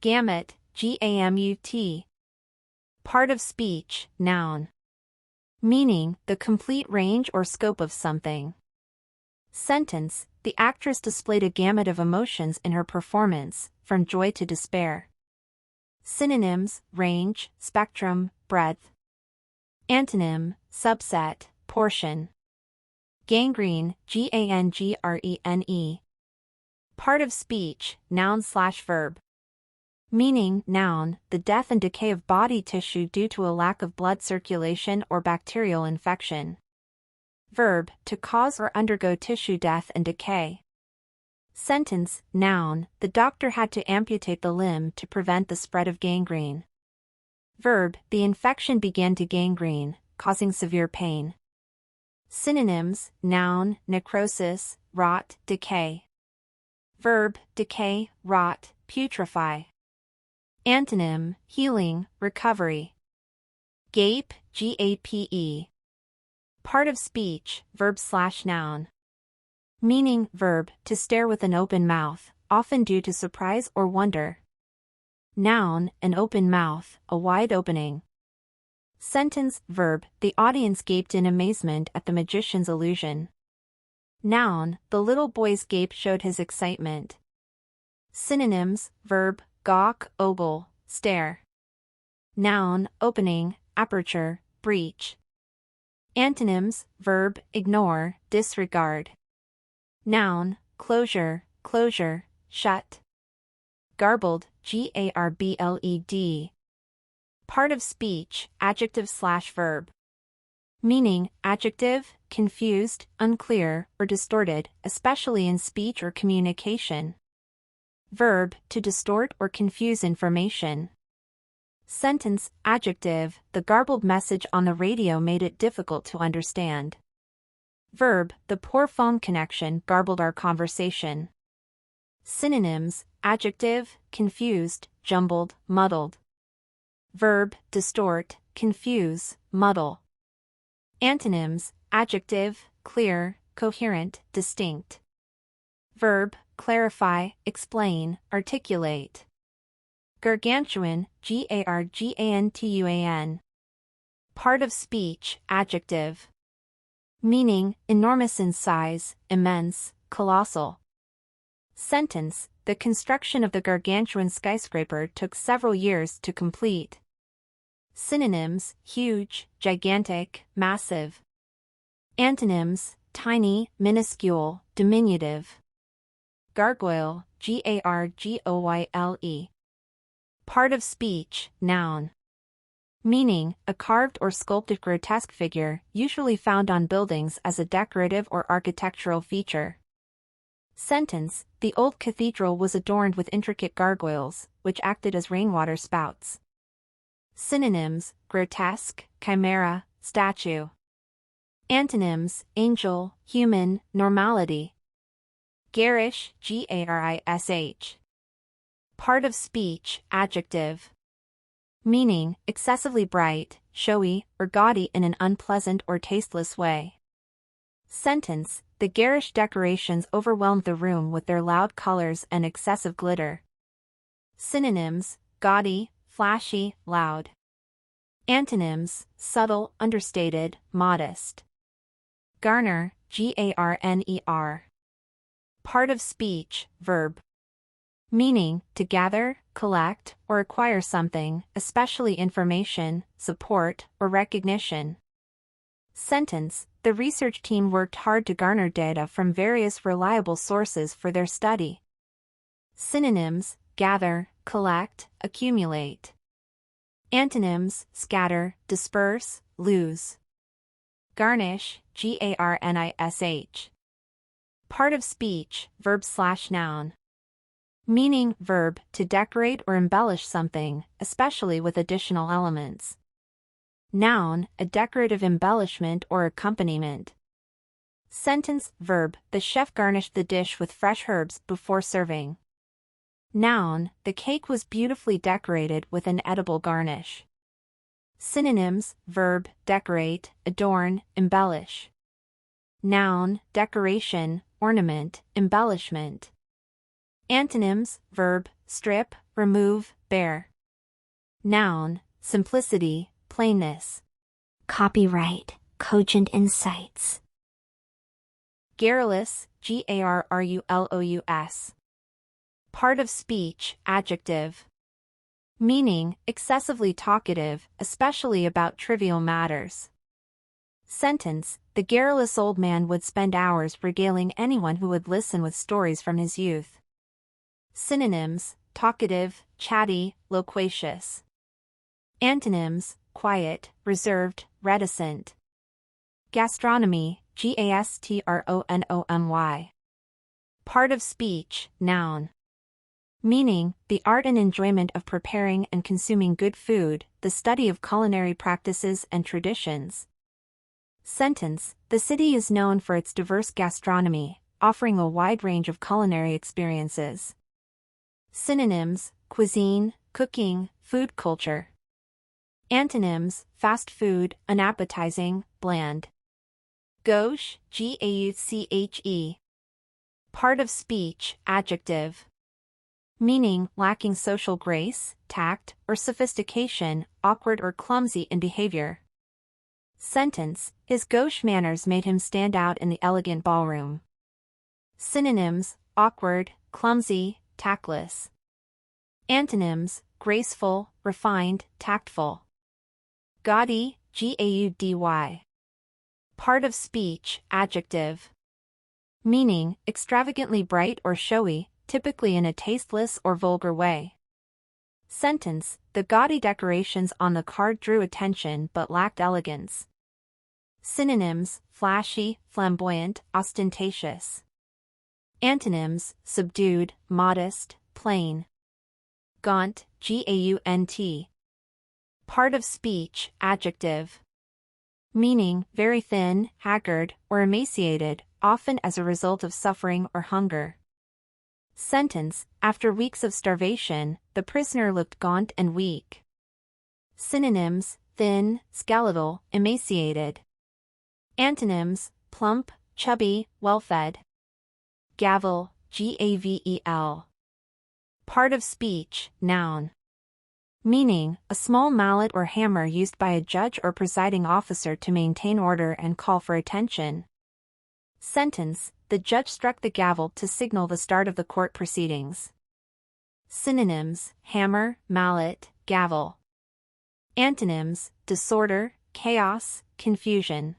Gamut, G-A-M-U-T. Part of speech, noun. Meaning, the complete range or scope of something. Sentence, the actress displayed a gamut of emotions in her performance, from joy to despair. Synonyms, range, spectrum, breadth. Antonym, subset, portion. Gangrene, G-A-N-G-R-E-N-E. Part of speech, noun/verb. Meaning, noun, the death and decay of body tissue due to a lack of blood circulation or bacterial infection. Verb, to cause or undergo tissue death and decay. Sentence, noun, the doctor had to amputate the limb to prevent the spread of gangrene. Verb, the infection began to gangrene, causing severe pain. Synonyms, noun, necrosis, rot, decay. Verb, decay, rot, putrefy. Antonym, healing, recovery. Gape, G-A-P-E. Part of speech, verb/noun. Meaning, verb, to stare with an open mouth, often due to surprise or wonder. Noun, an open mouth, a wide opening. Sentence, verb, the audience gaped in amazement at the magician's illusion. Noun, the little boy's gape showed his excitement. Synonyms, verb, gawk, ogle, stare. Noun, opening, aperture, breach. Antonyms, verb, ignore, disregard. Noun, closure, shut. Garbled, G-A-R-B-L-E-D. Part of speech, adjective/verb. Meaning, adjective, confused, unclear, or distorted, especially in speech or communication. Verb, to distort or confuse information. Sentence, adjective, the garbled message on the radio made it difficult to understand. Verb, the poor phone connection garbled our conversation. Synonyms, adjective, confused, jumbled, muddled. Verb, distort, confuse, muddle. Antonyms, adjective, clear, coherent, distinct. Verb, clarify, explain, articulate. Gargantuan, G-A-R-G-A-N-T-U-A-N. Part of speech, adjective. Meaning, enormous in size, immense, colossal. Sentence, the construction of the gargantuan skyscraper took several years to complete. Synonyms, huge, gigantic, massive. Antonyms, tiny, minuscule, diminutive. Gargoyle, G-A-R-G-O-Y-L-E. Part of speech, noun. Meaning, a carved or sculpted grotesque figure, usually found on buildings as a decorative or architectural feature. Sentence, the old cathedral was adorned with intricate gargoyles, which acted as rainwater spouts. Synonyms, grotesque, chimera, statue. Antonyms, angel, human, normality. Garish, G-A-R-I-S-H. Part of speech, adjective. Meaning, excessively bright, showy, or gaudy in an unpleasant or tasteless way. Sentence, the garish decorations overwhelmed the room with their loud colors and excessive glitter. Synonyms, gaudy, flashy, loud. Antonyms, subtle, understated, modest. Garner, G-A-R-N-E-R. Part of speech, verb. Meaning, to gather, collect, or acquire something, especially information, support, or recognition. Sentence, the research team worked hard to garner data from various reliable sources for their study. Synonyms, gather, collect, accumulate. Antonyms, scatter, disperse, lose. Garnish, G-A-R-N-I-S-H. Part of speech, verb/noun. Meaning, verb, to decorate or embellish something, especially with additional elements. Noun, a decorative embellishment or accompaniment. Sentence, verb, the chef garnished the dish with fresh herbs before serving. Noun, the cake was beautifully decorated with an edible garnish. Synonyms, verb, decorate, adorn, embellish. Noun, decoration, ornament, embellishment. Antonyms: verb, strip, remove, bare. Noun: simplicity, plainness. Copyright Cogent Insights. Garrulous, GARRULOUS. Part of speech, adjective. Meaning, excessively talkative, especially about trivial matters. Sentence: the garrulous old man would spend hours regaling anyone who would listen with stories from his youth. Synonyms: talkative, chatty, loquacious. Antonyms: quiet, reserved, reticent. Gastronomy, GASTRONOMY. Part of speech, noun. Meaning, the art and enjoyment of preparing and consuming good food, the study of culinary practices and traditions. Sentence: the city is known for its diverse gastronomy, offering a wide range of culinary experiences. Synonyms: cuisine, cooking, food culture. Antonyms: fast food, unappetizing, bland. Gauche, GAUCHE. Part of speech, adjective. Meaning, lacking social grace, tact, or sophistication, awkward or clumsy in behavior. Sentence: his gauche manners made him stand out in the elegant ballroom. Synonyms: awkward, clumsy, tactless. Antonyms: graceful, refined, tactful. Gaudy, GAUDY. Part of speech, adjective. Meaning, extravagantly bright or showy, typically in a tasteless or vulgar way. Sentence: the gaudy decorations on the card drew attention but lacked elegance. Synonyms: flashy, flamboyant, ostentatious. Antonyms: subdued, modest, plain. Gaunt, GAUNT. Part of speech, adjective. Meaning, very thin, haggard, or emaciated, often as a result of suffering or hunger. Sentence: after weeks of starvation, the prisoner looked gaunt and weak. Synonyms: thin, skeletal, emaciated. Antonyms: plump, chubby, well-fed. Gavel, GAVEL. Part of speech, noun. Meaning, a small mallet or hammer used by a judge or presiding officer to maintain order and call for attention. Sentence: the judge struck the gavel to signal the start of the court proceedings. Synonyms: hammer, mallet, gavel. Antonyms: disorder, chaos, confusion.